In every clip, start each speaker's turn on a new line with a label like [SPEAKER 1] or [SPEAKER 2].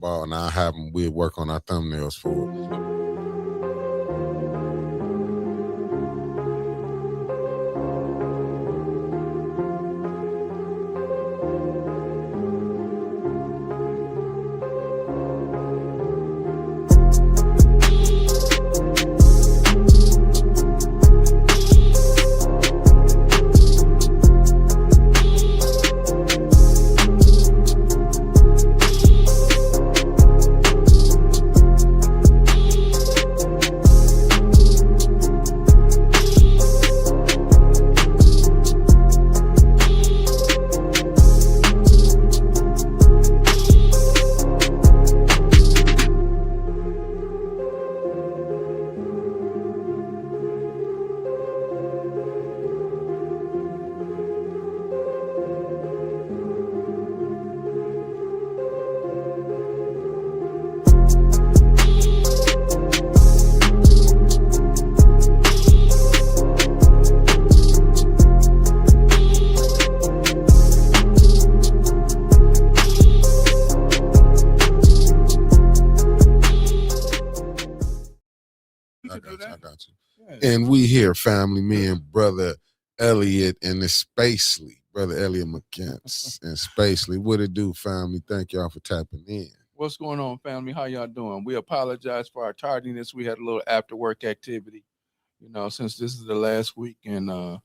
[SPEAKER 1] ball, and I have them. We'll work on our thumbnails for it. I got you. Yeah. And we here, family, me and brother Elliott and the Spacely, brother Elliott McKentz and Spacely. What it do, family? Thank y'all for tapping in.
[SPEAKER 2] What's going on, family? How y'all doing? We apologize for our tardiness. We had a little after work activity, since this is the last week, and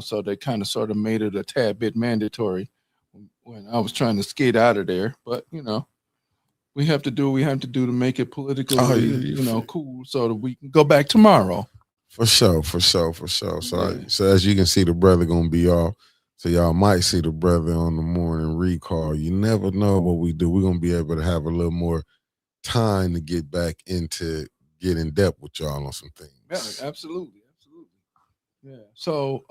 [SPEAKER 2] so they kind of sort of made it a tad bit mandatory when I was trying to skate out of there. But we have to do what we have to do to make it politically, cool, so that we can go back tomorrow.
[SPEAKER 1] For sure. So, so as you can see, the brother gonna be off. So y'all might see the brother on the morning recall. You never know what we do. We're gonna be able to have a little more time to get back into get in depth with y'all on some things.
[SPEAKER 2] Yeah, absolutely. Yeah. So,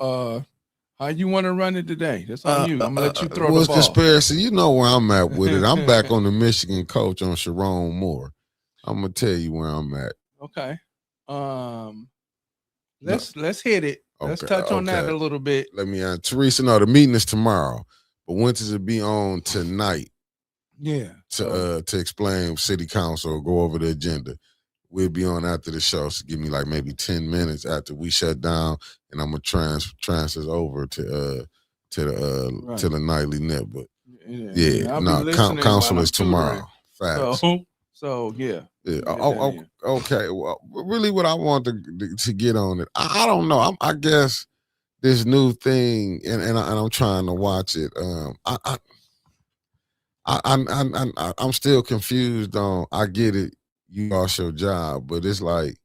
[SPEAKER 2] how you want to run it today? That's on you. I'm gonna let you throw the ball.
[SPEAKER 1] Conspiracy? You know where I'm at with it. I'm back on the Michigan coach on Sharon Moore. I'm gonna tell you where I'm at.
[SPEAKER 2] Okay. Let's hit it. Let's touch on that a little bit.
[SPEAKER 1] Let me Teresa. No, the meeting is tomorrow, but when does it be on tonight?
[SPEAKER 2] Yeah.
[SPEAKER 1] To explain city council, go over the agenda. We'll be on after the show. So give me like maybe 10 minutes after we shut down, and I'm gonna transfer over to the nightly net. But council is tomorrow. Facts.
[SPEAKER 2] So yeah.
[SPEAKER 1] Okay. Well, really, what I want to get on it, I don't know. I guess this new thing, and I'm trying to watch it. I'm still confused on. I get it. You lost your job, but it's like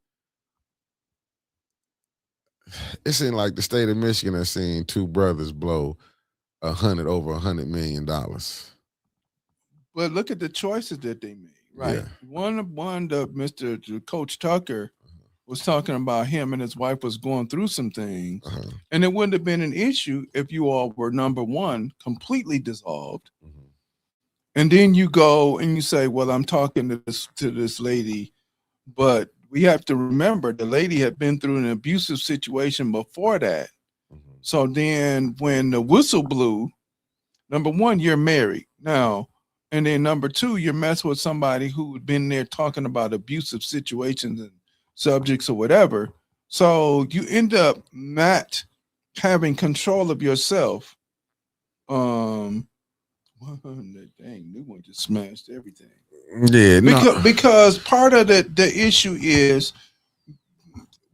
[SPEAKER 1] it seemed like the state of Michigan has seen two brothers blow over $100 million.
[SPEAKER 2] But look at the choices that they made. Right. Yeah. One of Mr. Coach Tucker was talking about him and his wife was going through some things, and it wouldn't have been an issue if you all were, number one, completely dissolved. And then you go and you say, well, I'm talking to this lady, but we have to remember the lady had been through an abusive situation before that. So then when the whistle blew, number one, you're married now. And then number two, you're messing with somebody who had been there talking about abusive situations and subjects or whatever. So you end up not having control of yourself. Dang, new one just smashed everything.
[SPEAKER 1] Yeah,
[SPEAKER 2] because part of the issue is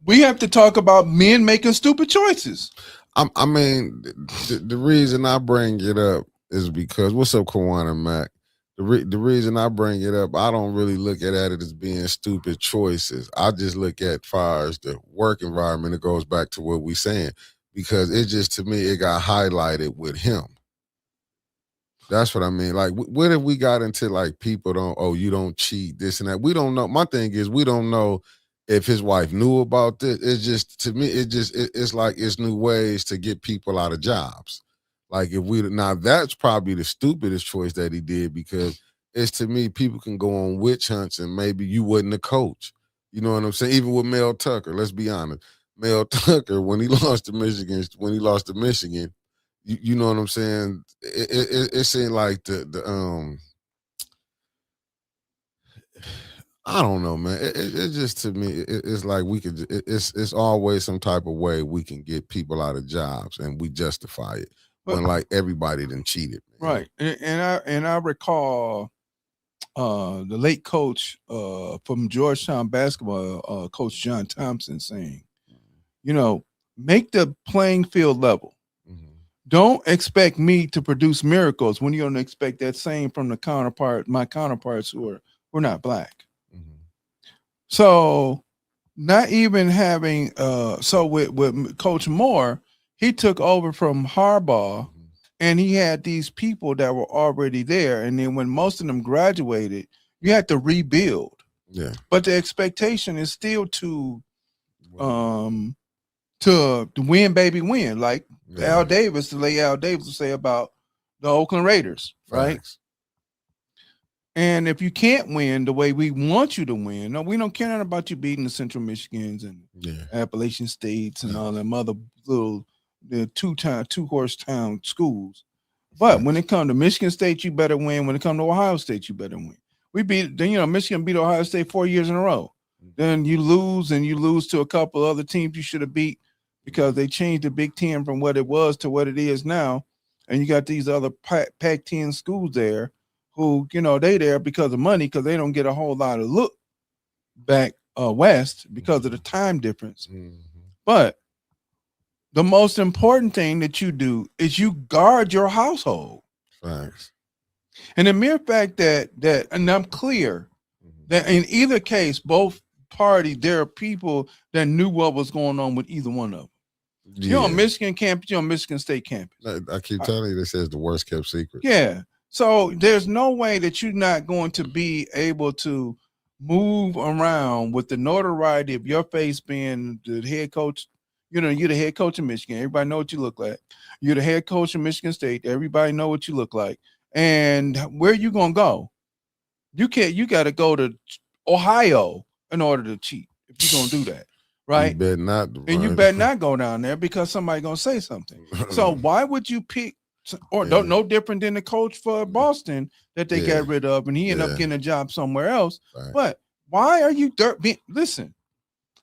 [SPEAKER 2] we have to talk about men making stupid choices.
[SPEAKER 1] I mean, the reason I bring it up is because what's up, Kawana Mac? The reason I bring it up, I don't really look at it as being stupid choices. I just look at far as the work environment. It goes back to what we're saying because it just to me it got highlighted with him. That's what I mean. Like, what if we got into like people you don't cheat, this and that? We don't know. My thing is we don't know if his wife knew about this. It's just to me, it's like it's new ways to get people out of jobs. Like that's probably the stupidest choice that he did because it's to me people can go on witch hunts and maybe you wasn't a coach. You know what I'm saying? Even with Mel Tucker, let's be honest. Mel Tucker when he lost to Michigan, you know what I'm saying? It seemed like the I don't know, man. It just to me, it's like we could. It's always some type of way we can get people out of jobs, and we justify it when like everybody done cheated.
[SPEAKER 2] Man. Right, and I recall the late coach from Georgetown basketball, Coach John Thompson, saying, make the playing field level. Mm-hmm. Don't expect me to produce miracles when you don't expect that same from my counterparts who are not black. Mm-hmm. So not even having so with Coach Moore, he took over from Harbaugh, mm-hmm. and he had these people that were already there. And then when most of them graduated, you had to rebuild. Yeah. But the expectation is still to win, baby, win. Like Al Davis, the late Al Davis would say about the Oakland Raiders, right? Facts. And if you can't win the way we want you to win, no, we don't care about you beating the Central Michigans and Appalachian States and all them other little two-horse town schools. But when it comes to Michigan State, you better win. When it comes to Ohio State, you better win. Michigan beat Ohio State 4 years in a row. Then you lose to a couple other teams you should have beat because they changed the Big Ten from what it was to what it is now. And you got these other Pac-10 schools there who, they there because of money, because they don't get a whole lot of look back west because of the time difference. Mm-hmm. But the most important thing that you do is you guard your household. Thanks. And the mere fact that and I'm clear that in either case, both parties, there are people that knew what was going on with either one of them. Yeah. You're on Michigan campus, you're on Michigan State campus.
[SPEAKER 1] I keep telling you, this is the worst kept secret.
[SPEAKER 2] Yeah. So there's no way that you're not going to be able to move around with the notoriety of your face being the head coach. You're the head coach of Michigan. Everybody know what you look like. You're the head coach of Michigan State. Everybody know what you look like. And where you gonna go? You got to go to Ohio in order to cheat. If you're gonna do that, right? You
[SPEAKER 1] better not.
[SPEAKER 2] And you better not go down there because somebody's gonna say something. So why would you pick? Or no different than the coach for Boston that they got rid of, and he ended up getting a job somewhere else. Right. But why are you listen,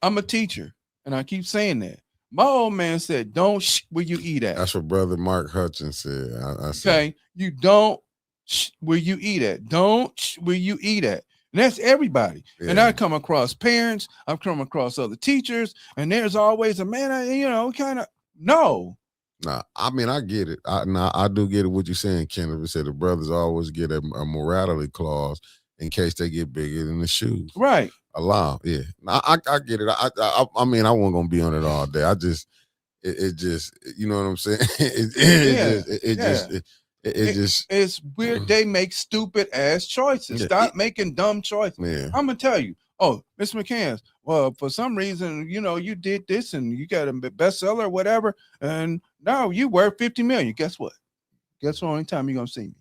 [SPEAKER 2] I'm a teacher, and I keep saying that. My old man said, "Don't where you eat at."
[SPEAKER 1] That's what Brother Mark Hutchins said. I said,
[SPEAKER 2] okay, you don't where you eat at. Don't where you eat at. And that's everybody. Yeah. And I come across parents, I've come across other teachers, and there's always a man, kind of no.
[SPEAKER 1] Nah, I mean, I get it. I do get it what you're saying, Kenneth. Said the brothers always get a morality clause in case they get bigger than the shoes.
[SPEAKER 2] Right.
[SPEAKER 1] Allow, yeah. I get it. I mean, I wasn't gonna be on it all day. I just, it just, you know what I'm saying?
[SPEAKER 2] It's weird. They make stupid ass choices. Stop making dumb choices. Yeah. I'm gonna tell you. Oh, Miss McCann. Well, for some reason, you did this and you got a bestseller or whatever, and now you worth $50 million. Guess what? Guess the only time you're gonna see me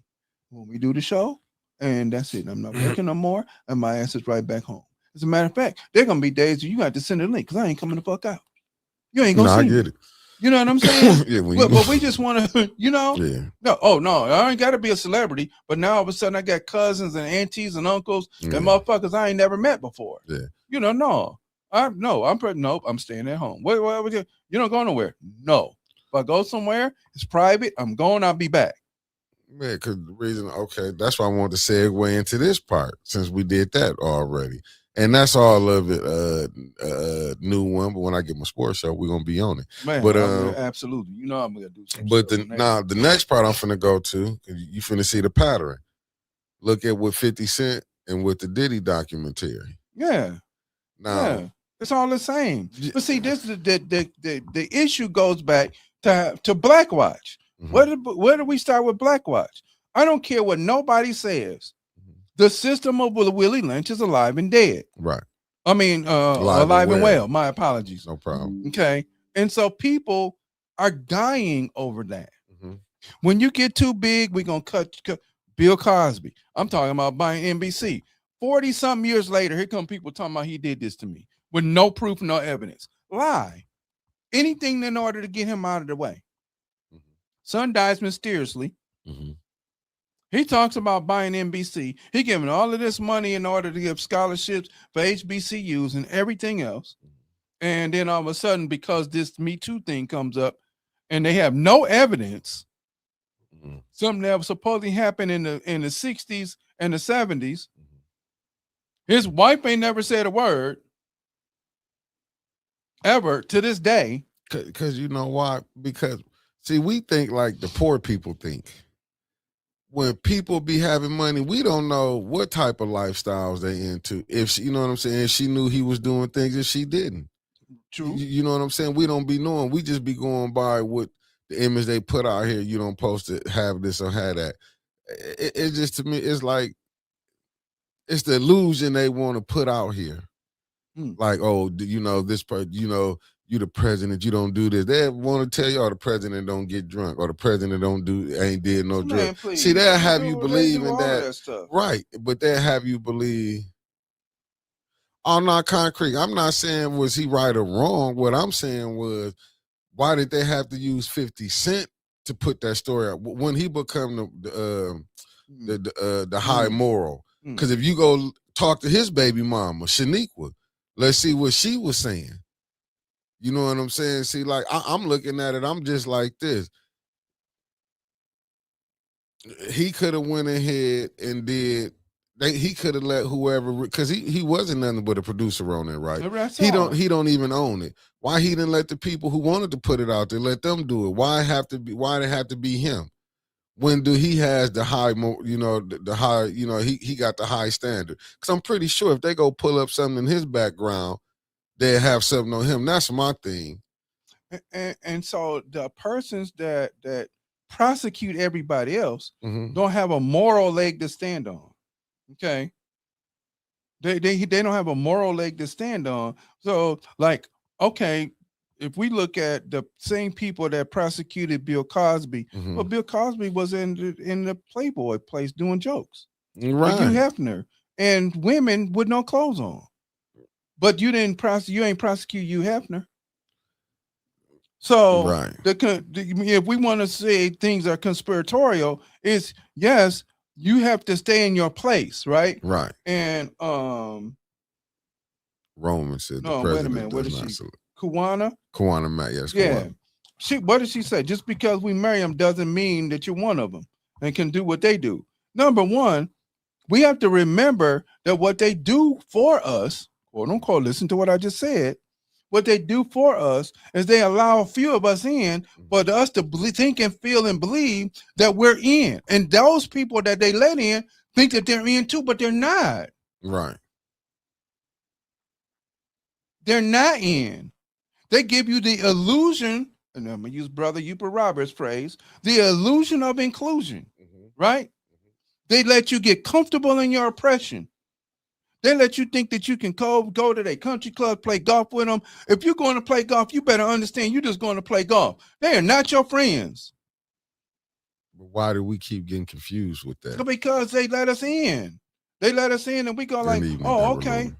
[SPEAKER 2] when we do the show, and that's it. I'm not working no more, and my ass is right back home. As a matter of fact, there gonna be days you got to send a link because I ain't coming the fuck out. You ain't gonna see me. I get it. You know what I'm saying? Yeah, but we just want to, Yeah. No, I ain't got to be a celebrity. But now all of a sudden I got cousins and aunties and uncles and motherfuckers I ain't never met before. Yeah. No. I'm staying at home. What you don't go nowhere. No. If I go somewhere, it's private. I'm going, I'll be back.
[SPEAKER 1] Man, because the reason, that's why I wanted to segue into this part since we did that already. And that's all of it, new one. But when I get my sports show, we're gonna be on it.
[SPEAKER 2] Man, but absolutely, I'm gonna do something.
[SPEAKER 1] But the next part I'm finna go to, you finna see the pattern. Look at what 50 Cent and with the Diddy documentary.
[SPEAKER 2] Yeah. Now it's all the same. But see, this is the issue goes back to Black Watch. Mm-hmm. Where do we start with Black Watch? I don't care what nobody says. The system of Willie Lynch is alive and dead.
[SPEAKER 1] Right.
[SPEAKER 2] I mean, alive and well. My apologies.
[SPEAKER 1] No problem.
[SPEAKER 2] Okay. And so people are dying over that. Mm-hmm. When you get too big, we're going to cut Bill Cosby. I'm talking about buying NBC. 40-something years later, here come people talking about he did this to me with no proof, no evidence. Lie. Anything in order to get him out of the way. Mm-hmm. Son dies mysteriously. Mm-hmm. He talks about buying NBC. He giving all of this money in order to give scholarships for HBCUs and everything else. And then all of a sudden, because this Me Too thing comes up, and they have no evidence, something that was supposedly happened in the 60s and the 70s. His wife ain't never said a word ever to this day.
[SPEAKER 1] Because you know why? Because see, we think like the poor people think. When people be having money, we don't know what type of lifestyles they into. If she, you know what I'm saying, if she knew he was doing things and she didn't.
[SPEAKER 2] True.
[SPEAKER 1] You know what I'm saying? We don't be knowing. We just be going by what the image they put out here. You don't supposed to have this or have that. It just, to me, it's like, it's the illusion they want to put out here. Like, oh, you know, this person, you know, you the president, you don't do this. They want to tell you, oh, the president don't get drunk, or the president ain't did no drugs. See, they'll have you believe in that stuff. Right, but they'll have you believe. I'm not concrete. I'm not saying was he right or wrong. What I'm saying was, why did they have to use 50 Cent to put that story out when he become the high moral? Because if you go talk to his baby mama, Shaniqua, let's see what she was saying. You know what I'm saying? See, like, I'm looking at it, I'm just like this. He could have went ahead and did, he could have let whoever, because he wasn't nothing but a producer on it, right? He don't even own it. Why he didn't let the people who wanted to put it out there, let them do it? Why it have to be him? When he has the high, you know, the high, you know, he got the high standard. Because I'm pretty sure if they go pull up something in his background, they have something on him. That's my thing.
[SPEAKER 2] And so the persons that prosecute everybody else don't have a moral leg to stand on. Okay. They don't have a moral leg to stand on. So, like, okay, if we look at the same people that prosecuted Bill Cosby, well, Bill Cosby was in the Playboy place doing jokes.
[SPEAKER 1] Right.
[SPEAKER 2] Hugh Hefner, and women with no clothes on. But you ain't prosecute Hugh Hefner. So
[SPEAKER 1] right.
[SPEAKER 2] If we want to say things are conspiratorial, is yes, you have to stay in your place, right?
[SPEAKER 1] Right.
[SPEAKER 2] And
[SPEAKER 1] Roman said
[SPEAKER 2] no, wait a minute, what is she? Kawana
[SPEAKER 1] Matt, yes.
[SPEAKER 2] Yeah. What did she say? Just because we marry them doesn't mean that you're one of them and can do what they do. Number one, we have to remember that what they do for us, quote unquote, listen to what I just said. What they do for us is they allow a few of us in, but us to think and feel and believe that we're in. And those people that they let in think that they're in too, but they're not.
[SPEAKER 1] Right.
[SPEAKER 2] They're not in. They give you the illusion, and I'm going to use Brother Uper Roberts' phrase, the illusion of inclusion, right? They let you get comfortable in your oppression. They let you think that you can go to their country club, play golf with them. If you're going to play golf, you better understand you're just going to play golf. They are not your friends.
[SPEAKER 1] But why do we keep getting confused with that?
[SPEAKER 2] Because they let us in. They let us in, and we go like, oh, okay.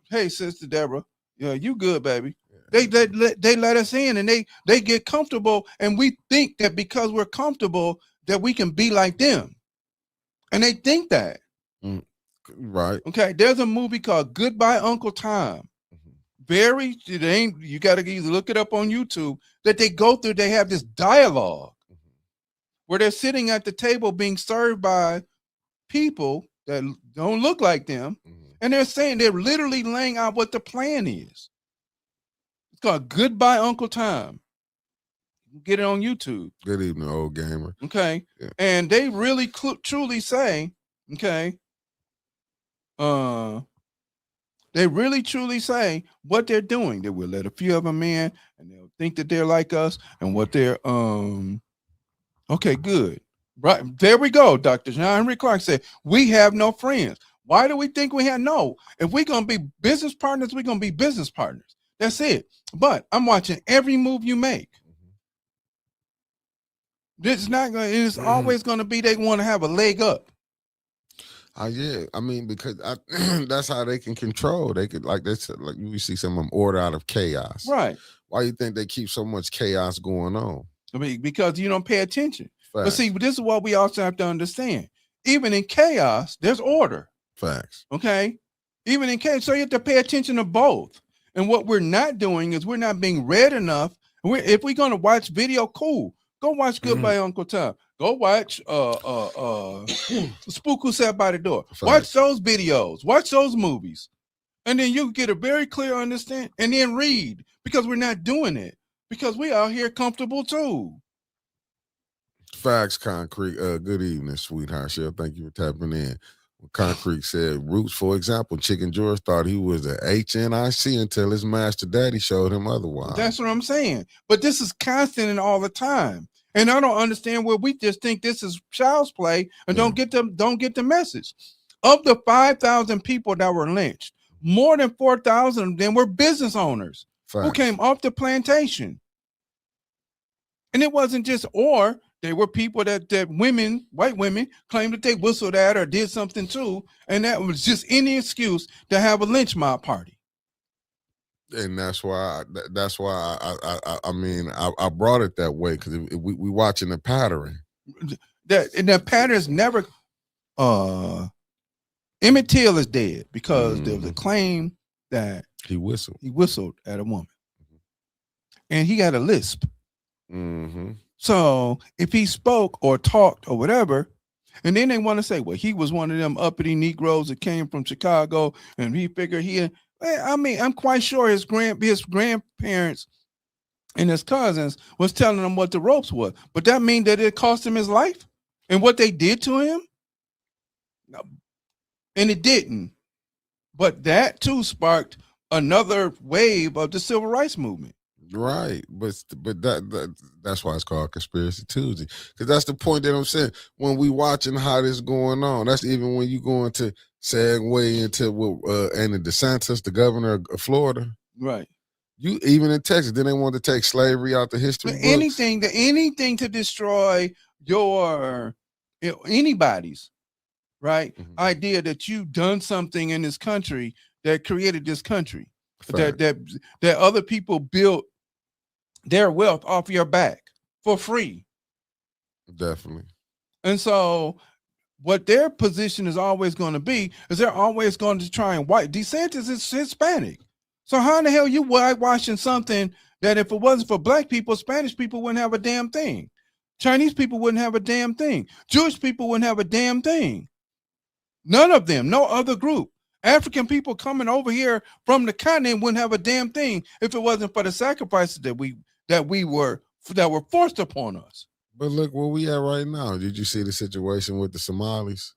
[SPEAKER 2] Hey, Sister Deborah, yeah, you good, baby. They let us in, and they get comfortable, and we think that because we're comfortable that we can be like them, and they think that.
[SPEAKER 1] Right.
[SPEAKER 2] Okay. There's a movie called Goodbye Uncle Tom. You got to either look it up on YouTube, that they go through. They have this dialogue where they're sitting at the table being served by people that don't look like them, and they're literally laying out what the plan is. It's called Goodbye Uncle Tom. Get it on YouTube.
[SPEAKER 1] Good evening, old gamer.
[SPEAKER 2] Okay. Yeah. And they really truly say, okay, they really truly say what they're doing. They will let a few of them in, and they'll think that they're like us, and what they're okay, good. Right. There we go. Dr. John Henry Clark said, we have no friends. Why do we think we have no? If we're gonna be business partners, we're gonna be business partners. That's it. But I'm watching every move you make. It's always gonna be they want to have a leg up.
[SPEAKER 1] Yeah, I mean, because that's how they can control. They could, like they said, like you see some of them order out of chaos.
[SPEAKER 2] Right.
[SPEAKER 1] Why do you think they keep so much chaos going on?
[SPEAKER 2] I mean, because you don't pay attention. Fact. But see, this is what we also have to understand. even in chaos, there's order.
[SPEAKER 1] Facts.
[SPEAKER 2] Okay. Even in chaos. So you have to pay attention to both. And what we're not doing is we're not being read enough. If we're going to watch video, cool. Go watch Goodbye Uncle Tom. Go watch Spook Who Sat by the Door. Facts. Watch those videos. Watch those movies. And then you get a very clear understanding. And then read. Because we're not doing it. Because we out here comfortable too.
[SPEAKER 1] Facts, Concrete. Good evening, sweetheart. Shell, thank you for tapping in. Concrete said, Roots, for example, Chicken George thought he was a HNIC until his master daddy showed him otherwise.
[SPEAKER 2] That's what I'm saying. But this is constant and all the time. And I don't understand where we just think this is child's play and don't get the message. Of the 5,000 people that were lynched, more than 4,000 of them were business owners who came off the plantation. And it wasn't just they were people that women, white women, claimed that they whistled at or did something too, and that was just any excuse to have a lynch mob party.
[SPEAKER 1] And that's why I mean I brought it that way because we watching the pattern.
[SPEAKER 2] That pattern is never. Emmett Till is dead because there was a claim that he whistled at a woman, and he got a lisp. So if he spoke or talked or whatever, and then they want to say, well, he was one of them uppity Negroes that came from Chicago, and he figured I'm quite sure his grandparents and his cousins was telling him what the ropes were. But that mean that it cost him his life and what they did to him? No. And it didn't. But that too sparked another wave of the civil rights movement.
[SPEAKER 1] Right, but that's why it's called Conspiracy Tuesday, because that's the point that I'm saying. When we watching how this going on, that's even when you go into segue into Andy DeSantis, the governor of Florida,
[SPEAKER 2] right?
[SPEAKER 1] You even in Texas, then they want to take slavery out the history books.
[SPEAKER 2] Anything to destroy your anybody's right idea that you've done something in this country that created this country, that other people built their wealth off your back for free.
[SPEAKER 1] Definitely.
[SPEAKER 2] And so what their position is always going to be is they're always going to try and white. DeSantis is Hispanic. So how in the hell you whitewashing something that if it wasn't for black people, Spanish people wouldn't have a damn thing. Chinese people wouldn't have a damn thing. Jewish people wouldn't have a damn thing. None of them, no other group. African people coming over here from the continent wouldn't have a damn thing if it wasn't for the sacrifices that were forced upon us.
[SPEAKER 1] But look where we at right now. Did you see the situation with the Somalis?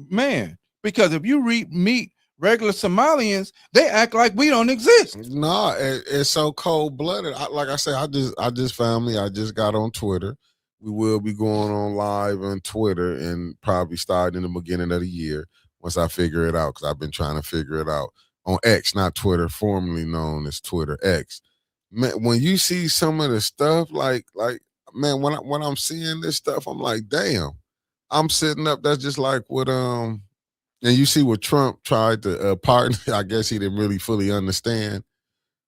[SPEAKER 2] Man, because if you meet regular Somalians, they act like we don't exist.
[SPEAKER 1] No, it's so cold-blooded. Like I said, I just got on Twitter. We will be going on live on Twitter and probably start in the beginning of the year once I figure it out, because I've been trying to figure it out on X, not Twitter, formerly known as Twitter X. Man, when you see some of the stuff, like man, when I'm seeing this stuff, I'm like, damn. I'm sitting up. That's just like what and you see what Trump tried to pardon. I guess he didn't really fully understand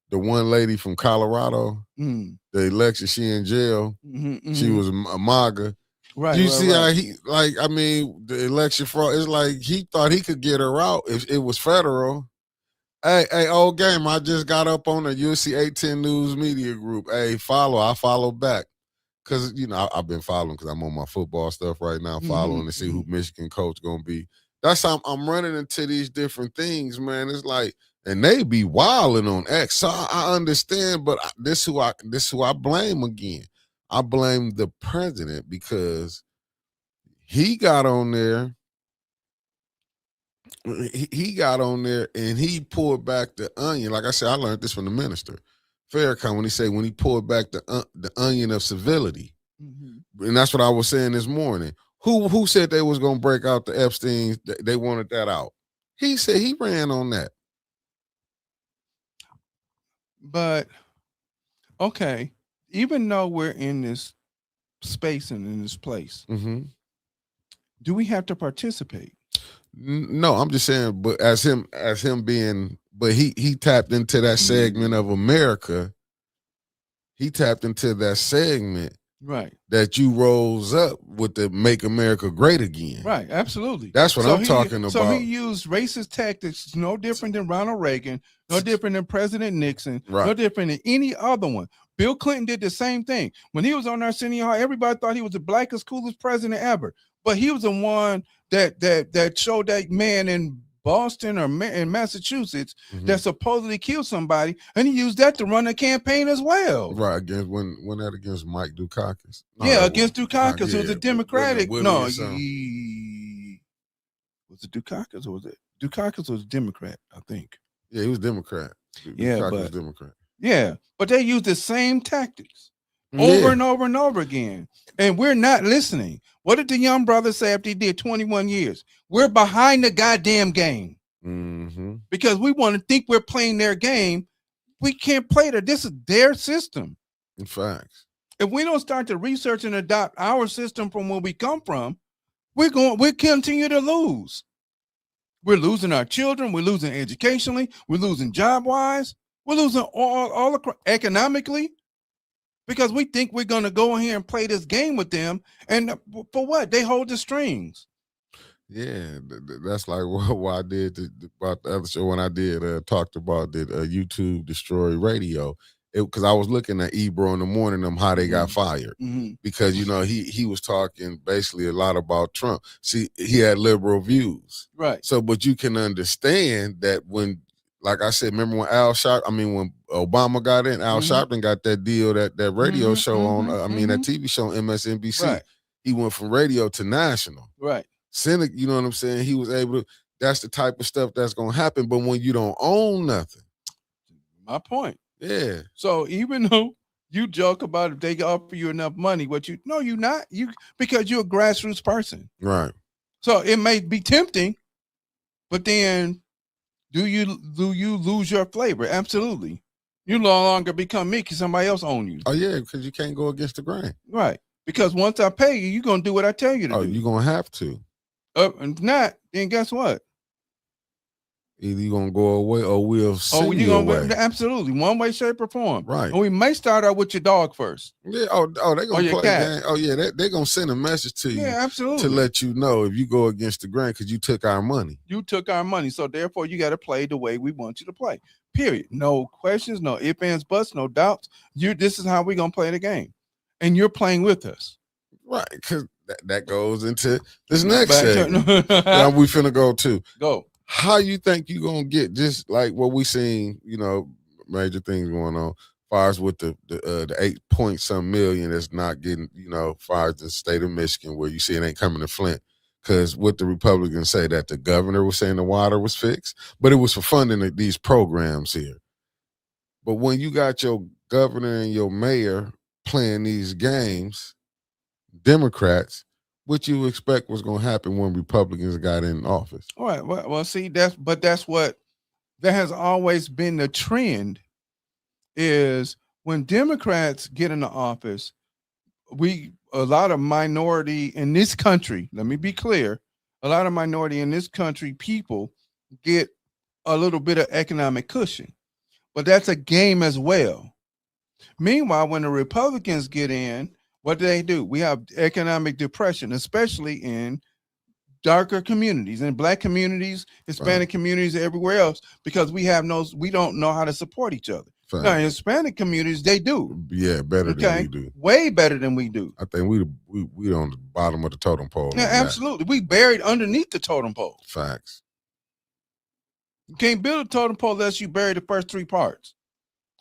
[SPEAKER 1] the one lady from Colorado. The election, she in jail. She was a MAGA.
[SPEAKER 2] Right.
[SPEAKER 1] You see how he the election fraud. It's like he thought he could get her out if it was federal. Hey, old game. I just got up on the USC 810 News Media Group. Hey, I follow back. Because, I've been following because I'm on my football stuff right now, following to see who Michigan coach going to be. That's how I'm running into these different things, man. It's like, and they be wilding on X. So I understand, but this who I blame again. I blame the president because he got on there. He got on there and he pulled back the onion. Like I said, I learned this from the minister Farrakhan when he pulled back the onion of civility, and that's what I was saying this morning. Who said they was gonna break out the Epstein? They wanted that out. He said he ran on that.
[SPEAKER 2] But okay, even though we're in this space and in this place, do we have to participate?
[SPEAKER 1] No, I'm just saying, but as him being, but he tapped into that segment of America. He tapped into that segment
[SPEAKER 2] Right.
[SPEAKER 1] That you rose up with the Make America Great Again.
[SPEAKER 2] Right, absolutely.
[SPEAKER 1] That's what I'm talking about.
[SPEAKER 2] So he used racist tactics, no different than Ronald Reagan, no different than President Nixon, no different than any other one. Bill Clinton did the same thing. When he was on Arsenio Hall, everybody thought he was the blackest, coolest president ever. But he was the one that showed that man in Boston or in Massachusetts that supposedly killed somebody, and he used that to run a campaign as well.
[SPEAKER 1] Right, against when that against Mike Dukakis.
[SPEAKER 2] Against Dukakis. It was a Democratic. Was it Dukakis or was it? Dukakis was a Democrat, I think.
[SPEAKER 1] Yeah, he was Democrat. Dukakis was Democrat.
[SPEAKER 2] Yeah, but they used the same tactics over and over and over again. And we're not listening. What did the young brother say after he did 21 years? We're behind the goddamn game. Because we want to think we're playing their game. We can't play that. This is their system.
[SPEAKER 1] In fact.
[SPEAKER 2] If we don't start to research and adopt our system from where we come from, we'll continue to lose. We're losing our children. We're losing educationally. We're losing job-wise. We're losing all economically. Because we think we're going to go in here and play this game with them. And for what? They hold the strings.
[SPEAKER 1] Yeah, that's like what I did about the other show when I did talked about the YouTube Destroy Radio. Because I was looking at Ebro in the morning, how they got fired. Because, he was talking basically a lot about Trump. See, he had liberal views.
[SPEAKER 2] Right.
[SPEAKER 1] So, but you can understand that when, like I said, remember when when Obama got in, Al Sharpton got that deal, that radio show on, that TV show on MSNBC.
[SPEAKER 2] Right.
[SPEAKER 1] He went from radio to national.
[SPEAKER 2] Right.
[SPEAKER 1] Cynic, you know what I'm saying? He was able to, that's the type of stuff that's going to happen. But when you don't own nothing.
[SPEAKER 2] My point.
[SPEAKER 1] Yeah.
[SPEAKER 2] So even though you joke about if they offer you enough money, you're not. Because you're a grassroots person.
[SPEAKER 1] Right.
[SPEAKER 2] So it may be tempting, but then do you lose your flavor? Absolutely. You no longer become me because somebody else owns you.
[SPEAKER 1] Oh, yeah, because you can't go against the grain.
[SPEAKER 2] Right. Because once I pay you, you're going to do what I tell you to do.
[SPEAKER 1] Oh, you're going to have to.
[SPEAKER 2] If not, then guess what?
[SPEAKER 1] Either you're going to go away or we'll send you away.
[SPEAKER 2] Absolutely. One way, shape, or form.
[SPEAKER 1] Right.
[SPEAKER 2] And we may start out with your dog first.
[SPEAKER 1] Yeah. Oh, they're going to play game. Oh, yeah. They're going to send a message to you.
[SPEAKER 2] Yeah, absolutely.
[SPEAKER 1] To let you know if you go against the grain because you took our money.
[SPEAKER 2] You took our money. So therefore, you got to play the way we want you to play. Period. No questions, no ifs, ands, buts, no doubts. This is how we're going to play the game. And you're playing with us.
[SPEAKER 1] Right. Because that goes into this next segment. Now we finna go to.
[SPEAKER 2] Go.
[SPEAKER 1] How you think you gonna get just like what we seen, major things going on, far as with the 8-point-some million that's not getting, far as the state of Michigan where you see it ain't coming to Flint. Because what the Republicans say that the governor was saying the water was fixed, but it was for funding these programs here. But when you got your governor and your mayor playing these games, Democrats, what you expect was going to happen when Republicans got in office?
[SPEAKER 2] All right. Well, see, that's what that has always been the trend is when Democrats get into office, a lot of minority in this country, let me be clear, a lot of minority in this country people get a little bit of economic cushion, but that's a game as well. Meanwhile, when the Republicans get in, what do? We have economic depression, especially in darker communities, in Black communities, Hispanic communities, everywhere else, because we don't know how to support each other. Fine. Now, in Hispanic communities, they do.
[SPEAKER 1] Yeah, better than we do.
[SPEAKER 2] Way better than we do.
[SPEAKER 1] I think we on the bottom of the totem pole.
[SPEAKER 2] Yeah, absolutely. We buried underneath the totem pole.
[SPEAKER 1] Facts.
[SPEAKER 2] You can't build a totem pole unless you bury the first three parts.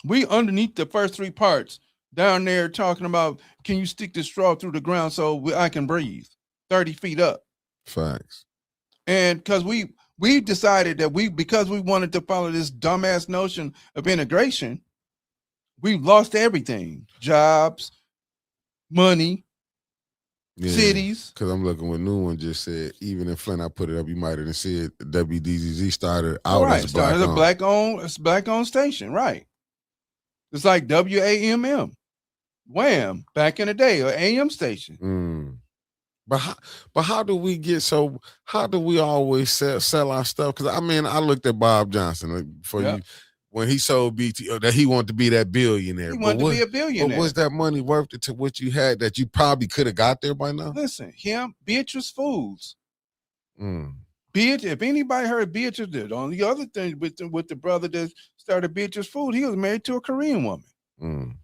[SPEAKER 2] We underneath the first three parts. Down there talking about, can you stick the straw through the ground so I can breathe 30 feet up?
[SPEAKER 1] Facts.
[SPEAKER 2] And because we decided that because we wanted to follow this dumbass notion of integration, we lost everything. Jobs, money, cities.
[SPEAKER 1] Because I'm looking what New One just said. Even in Flint, I put it up. You might have said WDZZ started out as
[SPEAKER 2] a black-owned station, right? It's like WAMM. Wham, back in the day, or AM station.
[SPEAKER 1] But how do we get how do we always sell our stuff? Because I looked at Bob Johnson when he sold BT, that he wanted to be that billionaire.
[SPEAKER 2] He wanted to be a billionaire.
[SPEAKER 1] But was that money worth it to what you had that you probably could have got there by now?
[SPEAKER 2] Listen, Beatrice Foods. If anybody heard Beatrice, the only other thing with the brother that started Beatrice Food, he was married to a Korean woman.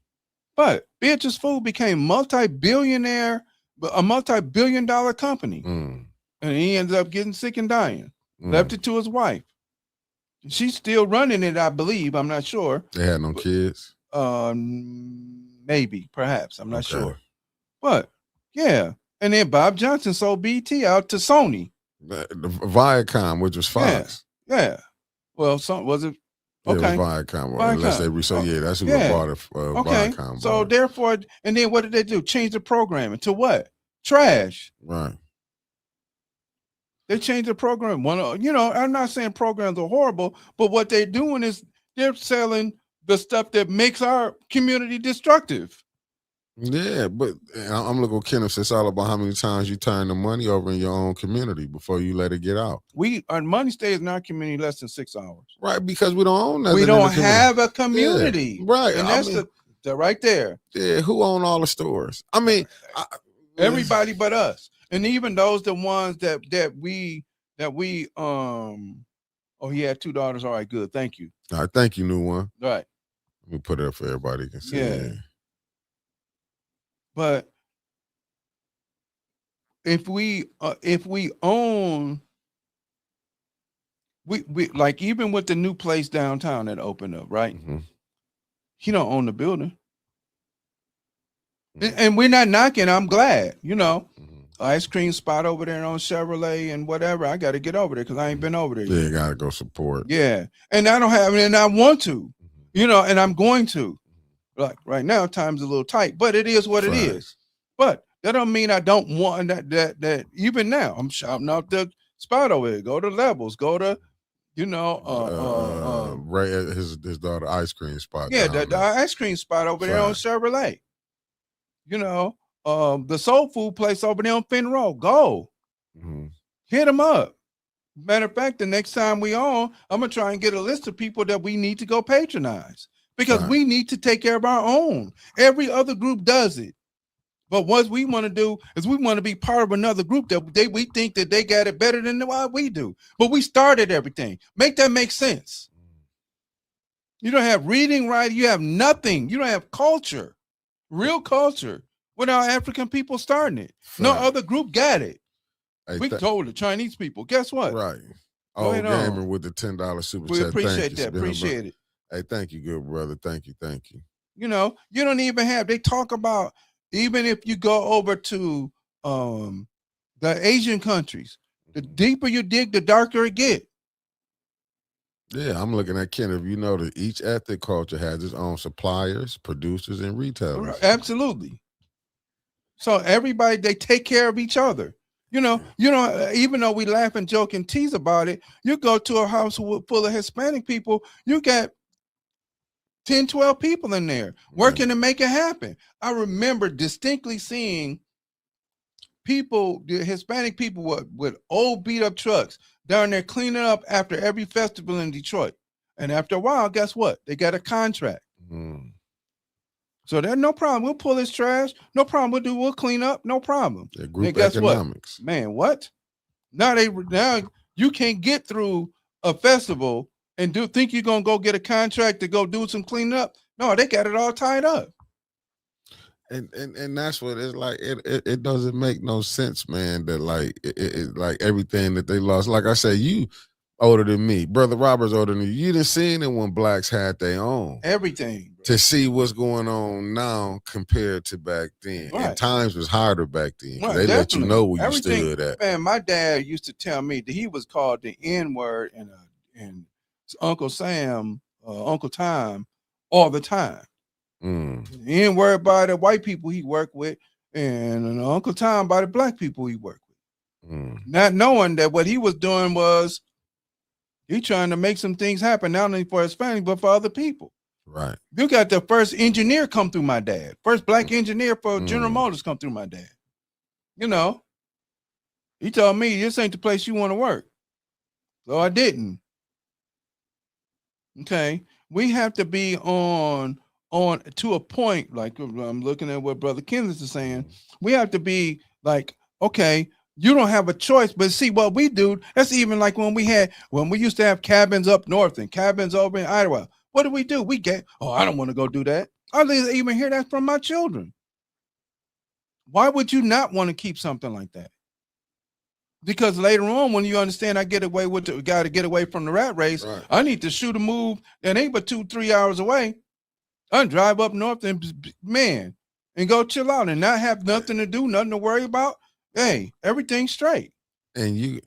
[SPEAKER 2] But Beatrice Food became multi-billion-dollar company. And he ended up getting sick and dying. Left it to his wife. She's still running it, I believe. I'm not sure.
[SPEAKER 1] They had no kids?
[SPEAKER 2] Maybe, perhaps. I'm not sure. But, yeah. And then Bob Johnson sold BT out to Sony.
[SPEAKER 1] The Viacom, which was Fox.
[SPEAKER 2] Yeah. Well, was it? Okay.
[SPEAKER 1] Yeah, it was Viacom. Unless they that's who bought it. Viacom.
[SPEAKER 2] So therefore, and then what did they do? Change the programming to what? Trash.
[SPEAKER 1] Right.
[SPEAKER 2] They changed the program. I'm not saying programs are horrible, but what they're doing is they're selling the stuff that makes our community destructive.
[SPEAKER 1] Yeah, but I'm looking at Kenneth. It's all about how many times you turn the money over in your own community before you let it get out.
[SPEAKER 2] Our money stays in our community less than 6 hours.
[SPEAKER 1] Right, because we don't own nothing.
[SPEAKER 2] We don't have a community.
[SPEAKER 1] Yeah, right.
[SPEAKER 2] And that's the right there.
[SPEAKER 1] Yeah, who own all the stores? I mean,
[SPEAKER 2] everybody but us. And even those the ones that we he had 2 daughters. All right, good. Thank you.
[SPEAKER 1] All right, thank you, new one.
[SPEAKER 2] Right.
[SPEAKER 1] Let me put it up for everybody to can see.
[SPEAKER 2] Yeah. But if we own, we like, even with the new place downtown that opened up, right? He don't own the building. And we're not knocking. I'm glad, ice cream spot over there on Chevrolet and whatever. I got to get over there because I ain't been over there yet.
[SPEAKER 1] Yeah, got to go support.
[SPEAKER 2] Yeah. And I don't have it, and I want to, and I'm going to. Like right now, time's a little tight, but it is what it is. But that don't mean I don't want that even now. I'm shouting out the spot over there. Go to Levels. Go to,
[SPEAKER 1] Ray, his daughter ice cream spot.
[SPEAKER 2] Yeah, the ice cream spot over there on Chevrolet. The soul food place over there on Finn Road. Go. Hit them up. Matter of fact, the next time we on, I'm gonna try and get a list of people that we need to go patronize. Because we need to take care of our own. Every other group does it. But what we want to do is we want to be part of another group that we think that they got it better than what we do. But we started everything. Make that make sense. You don't have reading, right? You have nothing. You don't have culture, real culture, without African people starting it. No other group got it. Hey, we told the Chinese people. Guess what?
[SPEAKER 1] Right. Oh, Gamer with the $10 super chat.
[SPEAKER 2] We appreciate that. Appreciate it.
[SPEAKER 1] Hey, thank you, good brother. Thank you.
[SPEAKER 2] You don't even have, they talk about, even if you go over to the Asian countries, the deeper you dig, the darker it get.
[SPEAKER 1] Yeah, I'm looking at Kenneth. You know that each ethnic culture has its own suppliers, producers, and retailers.
[SPEAKER 2] Absolutely. So everybody, they take care of each other. Even though we laugh and joke and tease about it, you go to a house full of Hispanic people, you got 10, 12 people in there working to make it happen. I remember distinctly seeing people, the Hispanic people with old beat up trucks down there cleaning up after every festival in Detroit. And after a while, guess what? They got a contract. So there's no problem. We'll pull this trash. No problem. We'll clean up. No problem.
[SPEAKER 1] Group guess economics.
[SPEAKER 2] What? Man, what? Now you can't get through a festival and think you're gonna go get a contract to go do some cleanup. No, they got it all tied up.
[SPEAKER 1] And that's what it's like. It doesn't make no sense, man. That like everything that they lost. Like I said, you older than me, brother Robert's older than you. You didn't see it when blacks had their own
[SPEAKER 2] everything
[SPEAKER 1] to see what's going on now compared to back then. And times was harder back then. They let you know where you stood at.
[SPEAKER 2] Man, my dad used to tell me that he was called the N-word and Uncle Sam, Uncle Tom, all the time. He ain't worried about the white people he worked with, and Uncle Tom by the black people he worked with. Not knowing that what he was doing was he trying to make some things happen, not only for his family, but for other people.
[SPEAKER 1] Right.
[SPEAKER 2] You got the first engineer come through my dad. First black engineer for General Motors come through my dad. He told me, this ain't the place you want to work. So I didn't. Okay. we have to be on to a point. Like I'm looking at what Brother Kenneth is saying. We have to be like, okay, you don't have a choice. But see what we do. That's even like when we used to have cabins up north and cabins over in Iowa. What do? We get. Oh, I don't want to go do that. I didn't even hear that from my children. Why would you not want to keep something like that? Because later on, when you understand, I get away with the got to get away from the rat race. Right. I need to shoot a move that ain't but 2-3 hours away. I drive up north and go chill out and not have nothing to do, nothing to worry about. Hey, everything's straight.
[SPEAKER 1] And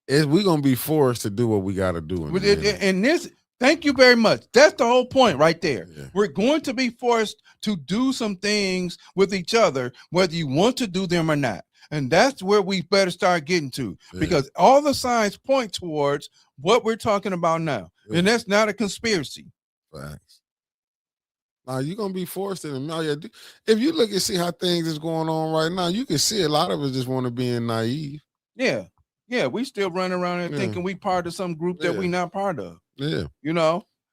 [SPEAKER 1] we're gonna be forced to do what we got to do.
[SPEAKER 2] And this, thank you very much. That's the whole point right there. Yeah. We're going to be forced to do some things with each other, whether you want to do them or not. And that's where we better start getting to, because all the signs point towards what we're talking about now. Yeah. And that's not a conspiracy.
[SPEAKER 1] Facts. Now you're gonna be forced to. If you look and see how things is going on right now, you can see a lot of us just want to be naive.
[SPEAKER 2] Yeah. Yeah, we still running around and thinking we part of some group that we not part of.
[SPEAKER 1] Yeah.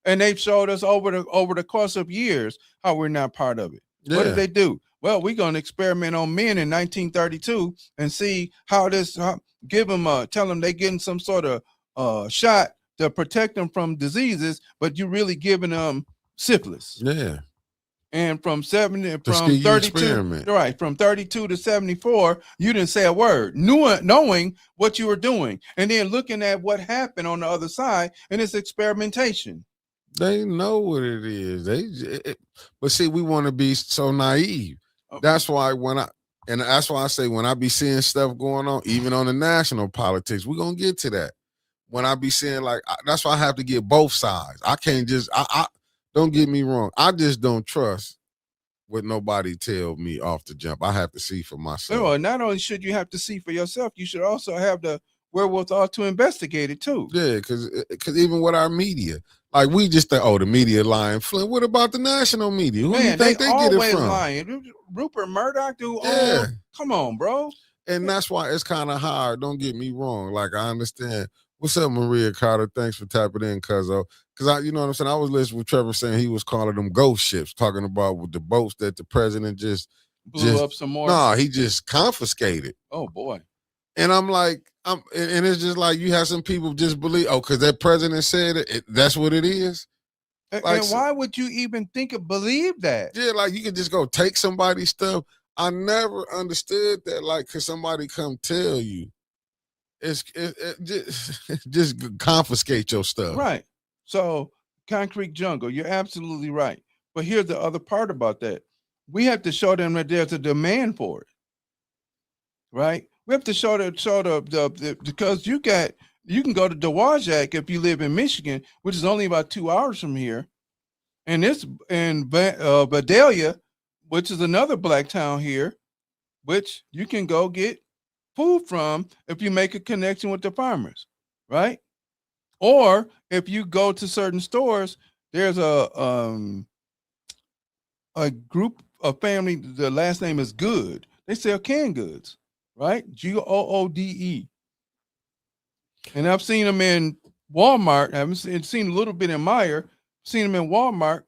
[SPEAKER 2] And they've showed us over the course of years how we're not part of it. Yeah. What did they do? Well, we're going to experiment on men in 1932 and see how give them, tell them they getting some sort of shot to protect them from diseases, but you're really giving them syphilis.
[SPEAKER 1] Yeah.
[SPEAKER 2] And from 32 to 74, you didn't say a word, knowing what you were doing, and then looking at what happened on the other side, and it's experimentation.
[SPEAKER 1] They know what it is. But see, we want to be so naive. Okay. That's why that's why I say when I be seeing stuff going on, even on the national politics, we're gonna get to that. When I be seeing that's why I have to get both sides. I can't just I don't get me wrong. I just don't trust what nobody tell me off the jump. I have to see for myself.
[SPEAKER 2] No, not only should you have to see for yourself, you should also have the wherewithal to investigate it too.
[SPEAKER 1] Yeah, because even with our media, like we just think, the media lying. Flint, what about the national media? Who do you think they get it from?
[SPEAKER 2] Lying. Rupert Murdoch, come on, bro.
[SPEAKER 1] And that's why it's kind of hard. Don't get me wrong. Like I understand. What's up, Maria Carter? Thanks for tapping in, cuzzo. Because you know what I'm saying. I was listening with Trevor saying he was calling them ghost ships, talking about with the boats that the president just
[SPEAKER 2] blew up some more.
[SPEAKER 1] No, he just confiscated.
[SPEAKER 2] Oh boy.
[SPEAKER 1] And I'm like, and it's just like you have some people just believe, because that president said it, that's what it is.
[SPEAKER 2] And why would you even believe that?
[SPEAKER 1] Yeah, like you can just go take somebody's stuff. I never understood that, like, could somebody come tell you? Just confiscate your stuff.
[SPEAKER 2] Right. So concrete jungle, you're absolutely right. But here's the other part about that. We have to show them that there's a demand for it. Right? We have to show the because you can go to Dowagiac if you live in Michigan, which is only about 2 hours from here. And it's in Vidalia, which is another black town here, which you can go get food from if you make a connection with the farmers, right? Or if you go to certain stores, there's a group of family, the last name is Good. They sell canned goods, right? Goode. And I've seen them in Walmart. I haven't seen a little bit in Meijer, seen them in Walmart.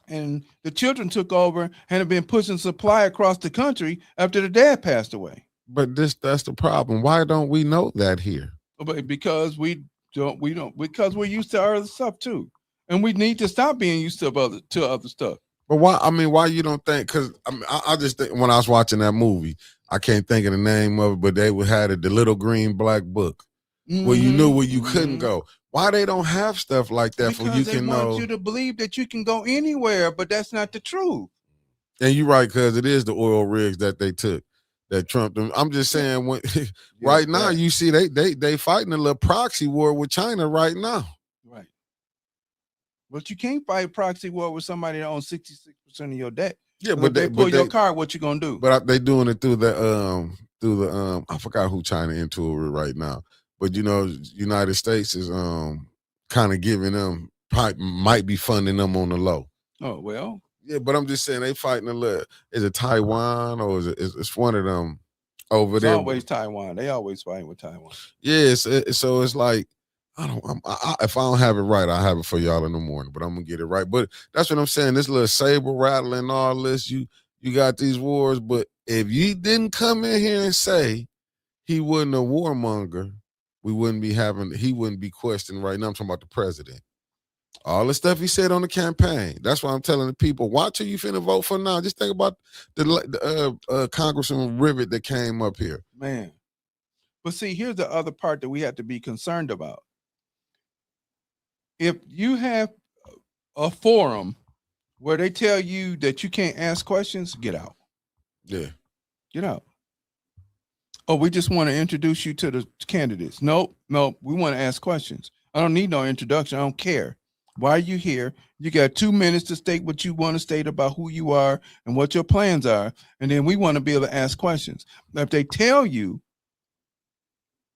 [SPEAKER 2] And the children took over and have been pushing supply across the country after the dad passed away.
[SPEAKER 1] But that's the problem. Why don't we know that here?
[SPEAKER 2] But because because we're used to other stuff too. And we need to stop being used to other stuff.
[SPEAKER 1] But why you don't think? Because I just think when I was watching that movie, I can't think of the name of it, but they had it, the Little Green Black Book, where you knew where you couldn't go. Why they don't have stuff like that for you can know?
[SPEAKER 2] They want you to believe that you can go anywhere, but that's not the truth.
[SPEAKER 1] And you're right, because it is the oil rigs that they took that trumped them. I'm just saying, right now you see they fighting a little proxy war with China right now.
[SPEAKER 2] Right. But you can't fight a proxy war with somebody that owns 66% of your debt.
[SPEAKER 1] Yeah,
[SPEAKER 2] but they pull your card, what you gonna do?
[SPEAKER 1] But they doing it through the I forgot who China into it right now. But United States is kind of giving them, might be funding them on the low.
[SPEAKER 2] Oh well.
[SPEAKER 1] Yeah, but I'm just saying they fighting a little. Is it Taiwan or is it's one of them over there?
[SPEAKER 2] It's always Taiwan. They always fighting with Taiwan.
[SPEAKER 1] Yeah, so it's like If I don't have it right, I'll have it for y'all in the morning. But I'm gonna get it right. But that's what I'm saying. This little saber rattling, all this. You got these wars, but if you didn't come in here and say he wasn't a warmonger, he wouldn't be questioned right now. I'm talking about the president. All the stuff he said on the campaign. That's why I'm telling the people, watch who you finna vote for now. Just think about the Congressman Rivet that came up here.
[SPEAKER 2] Man. But see, here's the other part that we have to be concerned about. If you have a forum where they tell you that you can't ask questions, get out.
[SPEAKER 1] Yeah.
[SPEAKER 2] Get out. Oh, we just want to introduce you to the candidates. Nope. We want to ask questions. I don't need no introduction. I don't care. Why are you here? You got 2 minutes to state what you want to state about who you are and what your plans are. And then we want to be able to ask questions. Now, if they tell you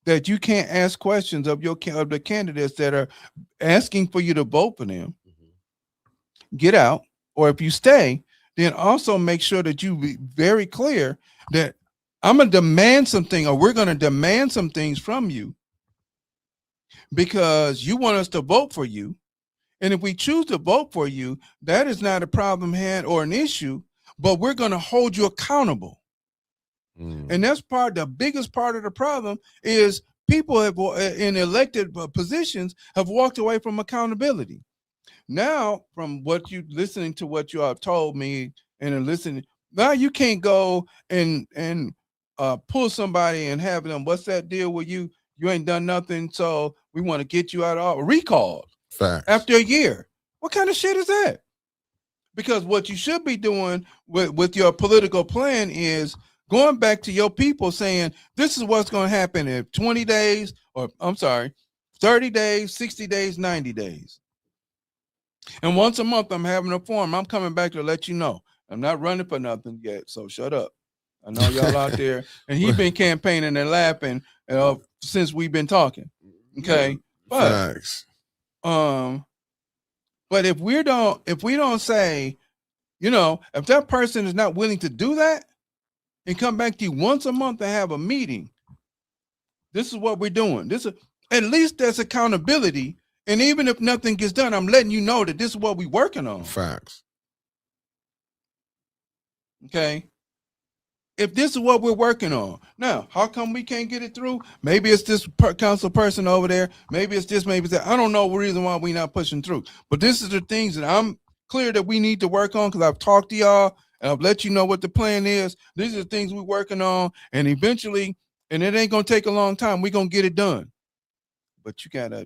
[SPEAKER 2] that you can't ask questions of the candidates that are asking for you to vote for them, get out. Or if you stay, then also make sure that you be very clear that I'm going to demand something, or we're going to demand some things from you because you want us to vote for you. And if we choose to vote for you, that is not a problem had or an issue, but we're going to hold you accountable. And that's the biggest part of the problem is people in elected positions have walked away from accountability. Now, from what you listening to what you have told me and listening, now you can't go and pull somebody and have them. What's that deal with you? You ain't done nothing, so we want to get you out of recalled.
[SPEAKER 1] Facts.
[SPEAKER 2] After a year. What kind of shit is that? Because what you should be doing with your political plan is going back to your people saying, this is what's going to happen in 20 days, or I'm sorry, 30 days, 60 days, 90 days. And once a month, I'm having a forum. I'm coming back to let you know. I'm not running for nothing yet, so shut up. I know y'all out there. And he's been campaigning and laughing since we've been talking. Okay? But,
[SPEAKER 1] facts.
[SPEAKER 2] But if we don't say, if that person is not willing to do that and come back to you once a month and have a meeting, this is what we're doing. At least there's accountability. And even if nothing gets done, I'm letting you know that this is what we're working on.
[SPEAKER 1] Facts.
[SPEAKER 2] Okay. If this is what we're working on. Now, how come we can't get it through? Maybe it's this council person over there. Maybe it's this, maybe it's that. I don't know the reason why we're not pushing through. But this is the things that I'm clear that we need to work on because I've talked to y'all and I've let you know what the plan is. These are the things we're working on. And eventually, and it ain't going to take a long time, we're going to get it done. But you got to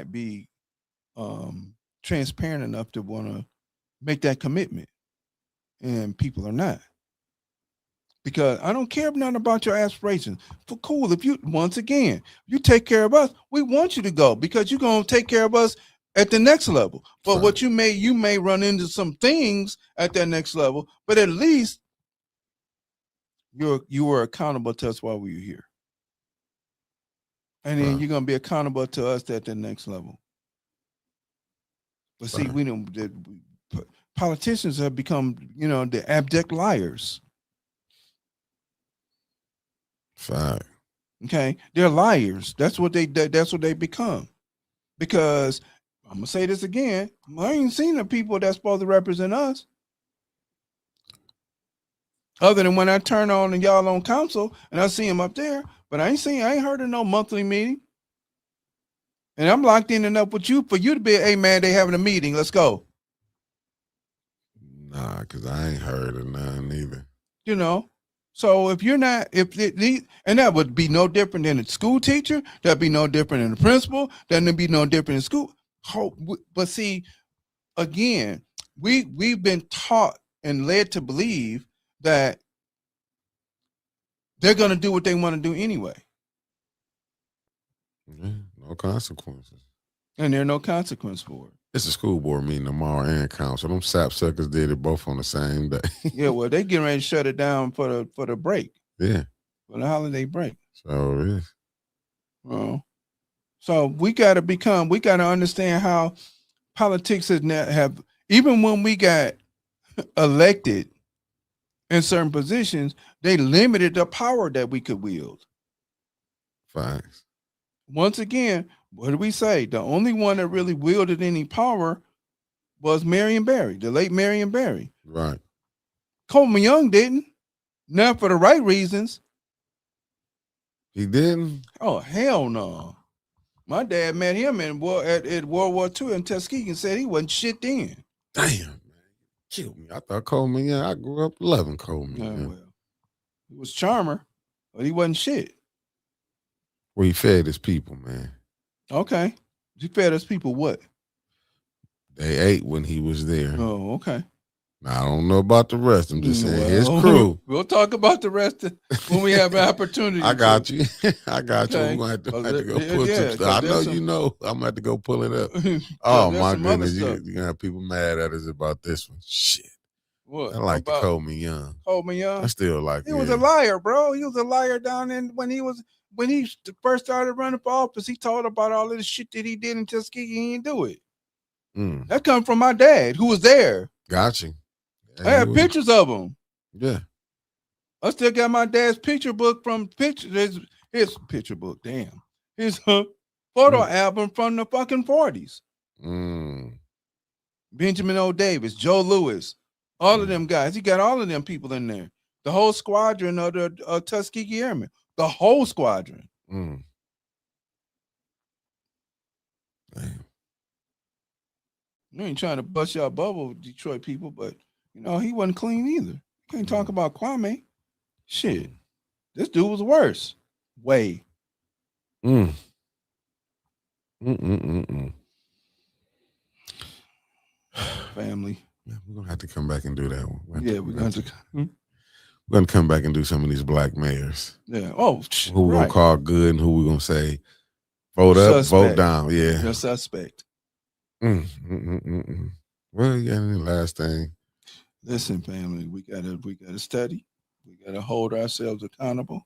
[SPEAKER 2] be transparent enough to want to make that commitment. And people are not. Because I don't care nothing about your aspirations. For cool, if you, once again, you take care of us, we want you to go because you're going to take care of us at the next level. But right. What you may run into some things at that next level, but at least you were accountable to us while we were here. And then you're going to be accountable to us at the next level. But see, we don't, politicians have become, the abject liars.
[SPEAKER 1] Fact.
[SPEAKER 2] Okay, they're liars. That's what they become. Because I'm gonna say this again, I ain't seen the people that's supposed to represent us. Other than when I turn on and y'all on council and I see them up there, but I ain't heard of no monthly meeting. And I'm locked in enough with you for you to be, hey man, they having a meeting. Let's go.
[SPEAKER 1] Nah, because I ain't heard of none either.
[SPEAKER 2] So if you're not, and that would be no different than a school teacher, that'd be no different than a principal, that'd be no different in school. But see, again, we've been taught and led to believe that they're going to do what they want to do anyway.
[SPEAKER 1] Yeah, no consequences.
[SPEAKER 2] And there are no consequence for it.
[SPEAKER 1] It's a school board meeting tomorrow and council. Them sapsuckers did it both on the same day.
[SPEAKER 2] Yeah, well, they getting ready to shut it down for the break.
[SPEAKER 1] Yeah.
[SPEAKER 2] For the holiday break.
[SPEAKER 1] So it is.
[SPEAKER 2] Well, so we got to understand how politics have, even when we got elected in certain positions, they limited the power that we could wield.
[SPEAKER 1] Facts.
[SPEAKER 2] Once again, what did we say? The only one that really wielded any power was Marion Barry, the late Marion Barry.
[SPEAKER 1] Right.
[SPEAKER 2] Coleman Young didn't. Not for the right reasons.
[SPEAKER 1] He didn't?
[SPEAKER 2] Oh, hell no. My dad met him at World War II in Tuskegee and said he wasn't shit then.
[SPEAKER 1] Damn, man. Killed me. I thought Coleman Young, I grew up loving Coleman Young.
[SPEAKER 2] Well, he was charmer, but he wasn't shit.
[SPEAKER 1] Well, he fed his people, man.
[SPEAKER 2] Okay. He fed his people what?
[SPEAKER 1] They ate when he was there.
[SPEAKER 2] Oh, okay.
[SPEAKER 1] Now, I don't know about the rest. I'm just saying his crew.
[SPEAKER 2] We'll talk about the rest when we have an opportunity.
[SPEAKER 1] I got you. I got
[SPEAKER 2] Okay.
[SPEAKER 1] you. We're going to have to go pull some stuff. I know you know. I'm going to have to go pull it up. Oh, my goodness. You're going to have people mad at us about this one. Shit.
[SPEAKER 2] What?
[SPEAKER 1] I like the Coleman Young.
[SPEAKER 2] Coleman Young?
[SPEAKER 1] I still like
[SPEAKER 2] He was a liar, bro. He was a liar down in when he first started running for office. He told about all of the shit that he did in Tuskegee. He didn't do it. That come from my dad, who was there.
[SPEAKER 1] Got you.
[SPEAKER 2] I have pictures of him.
[SPEAKER 1] Yeah.
[SPEAKER 2] I still got my dad's picture book from his picture book. Damn. His photo album from the fucking 40s. Benjamin O. Davis, Joe Louis, all of them guys. He got all of them people in there. The whole squadron of the Tuskegee Airmen. The whole squadron.
[SPEAKER 1] Damn.
[SPEAKER 2] You ain't trying to bust y'all bubble, Detroit people, but he wasn't clean either. You can't talk about Kwame. Shit. This dude was worse. Way.
[SPEAKER 1] Family. Yeah, we're going to have to come back and do that one.
[SPEAKER 2] We're going
[SPEAKER 1] to come back and do some of these black mayors.
[SPEAKER 2] Yeah. Oh,
[SPEAKER 1] who we're going to call good and who we're going to say, vote up, vote down. Yeah.
[SPEAKER 2] You're suspect.
[SPEAKER 1] Well, you got any last thing?
[SPEAKER 2] Listen, family, we gotta study. We gotta hold ourselves accountable.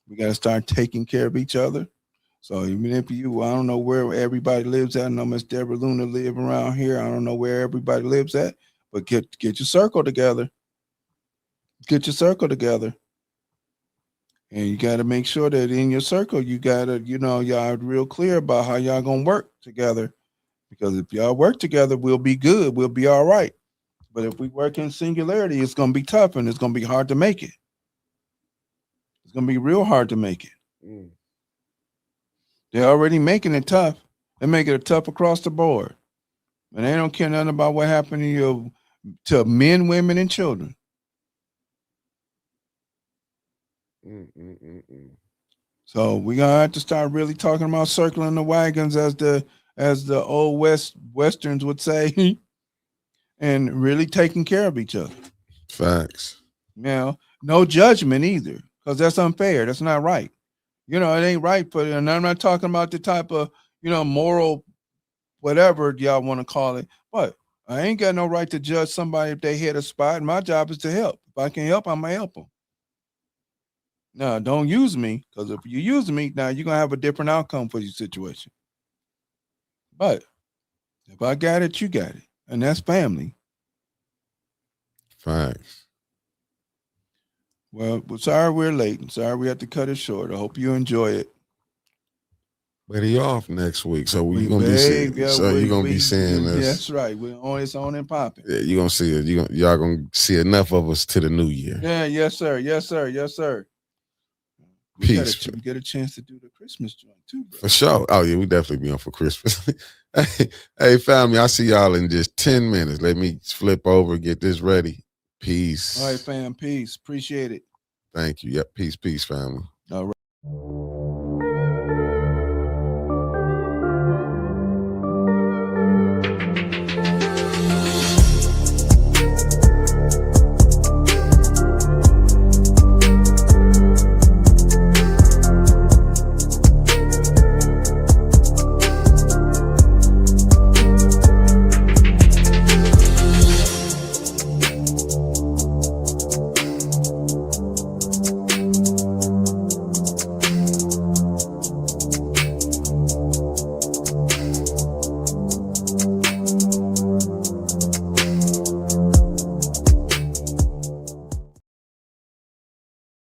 [SPEAKER 2] We gotta start taking care of each other. So even if I don't know where everybody lives at. I know Miss Deborah Luna live around here. I don't know where everybody lives at, but get your circle together. Get your circle together. And you got to make sure that in your circle, you got to, y'all are real clear about how y'all going to work together. Because if y'all work together, we'll be good. We'll be all right. But if we work in singularity, it's going to be tough and it's going to be hard to make it. It's going to be real hard to make it. They're already making it tough. They're making it tough across the board. And they don't care nothing about what happened to men, women, and children. So we're going to have to start really talking about circling the wagons as the old Westerns would say, and really taking care of each other.
[SPEAKER 1] Facts.
[SPEAKER 2] Now, no judgment either, because that's unfair. That's not right. It ain't right. And I'm not talking about the type of, moral, whatever y'all want to call it. But I ain't got no right to judge somebody if they hit a spot. My job is to help. If I can help, I'm going to help them. Now, don't use me, because if you use me, now you're going to have a different outcome for your situation. But if I got it, you got it. And that's family.
[SPEAKER 1] Facts.
[SPEAKER 2] Well, sorry we're late. Sorry we have to cut it short. I hope you enjoy it.
[SPEAKER 1] But he off next week, so you're gonna be seeing. You're gonna be seeing us.
[SPEAKER 2] That's right. It's on and popping.
[SPEAKER 1] Yeah, you're gonna see it. Y'all gonna see enough of us to the new year.
[SPEAKER 2] Yeah. Yes, sir. Yes, sir. Yes, sir.
[SPEAKER 1] Peace.
[SPEAKER 2] We get a chance to do the Christmas joint too, bro.
[SPEAKER 1] For sure. Oh yeah, we definitely be on for Christmas. Hey, family, I see y'all in just 10 minutes. Let me flip over, get this ready. Peace.
[SPEAKER 2] All right, fam. Peace. Appreciate it.
[SPEAKER 1] Thank you. Yep. Peace, family.
[SPEAKER 2] All right.